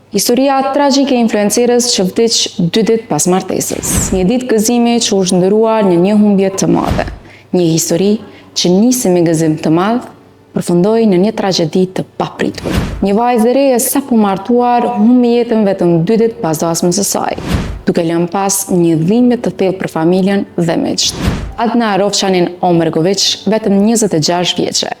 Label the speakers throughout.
Speaker 1: Historia tragjike e influencerës që vdiq 2 ditë pas martesës. Një ditë gëzimi që u shndërruar në një humbje të madhe. Një histori që nisi me gëzim të madh, përfundoi në një tragjedi të papritur. Një vajzë e re e sapo martuar humbi jetën vetëm 2 ditë pas dasmës së saj, duke lënë pas një dhimbje të thellë për familjen dhe miqt. Adna Rovçanin Omergović, vetëm 26 vjeçe,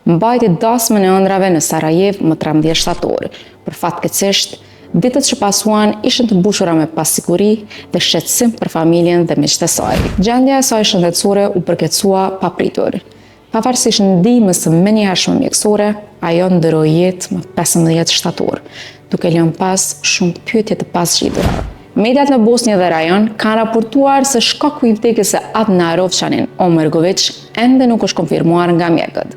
Speaker 1: mbajti dasmën e ëndrave në Sarajevo më 13 shtator. Për fatkeqësisht, ditët që pasuan ishin të mbushura me pasiguri dhe shqetësim për familjen dhe miqtë e saj. Gjendja e saj shëndetësore u përkeçua papritur. Pavarësisht ndihmës së menjëhershme mjekësore, ajo ndëroi jetë më 15 shtator, duke lënë pas shumë pyetje të pazgjitura. Mediat në Bosnjë dhe rajon kanë raportuar se shkaku i vdekjes së Adna Rovçanin Omergović ende nuk është konfirmuar nga mjekët,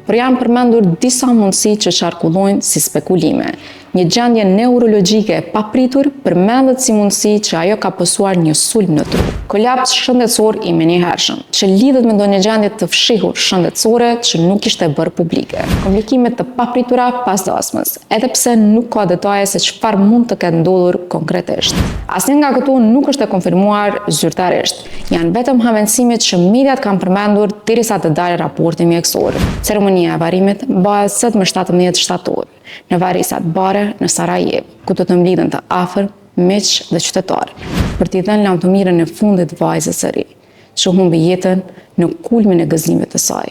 Speaker 1: por janë përmendur disa mundësi që qarkullojnë si spekulime. Një gjendje neurologjike e papritur përmendet si mundësi që ajo ka pësuar një sulm në tru. Kolaps shëndetësor i menjëhershëm, që lidhet me ndonjë gjendje të fshehur shëndetësore që nuk ishte bërë publike. Komplikimet të papritura pas dasmës, edhe pse nuk ka detaje se çfarë mund të ketë ndodhur konkretisht. Asnjë nga këto nuk është e konfirmuar zyrtarisht. Janë vetëm hamendësimet që mediat kanë përmendur derisa të dalë raporti mjekësor. Ceremonia e varrimit bëhet sot më 17 shtator në varresat Bare në Sarajevo, ku do të mblidhen të afër miq dhe qytetarë, për t'i dhënë lavdëmirën e fundit vajzës së ri, që humbi jetën në kulmin e gëzimit të saj.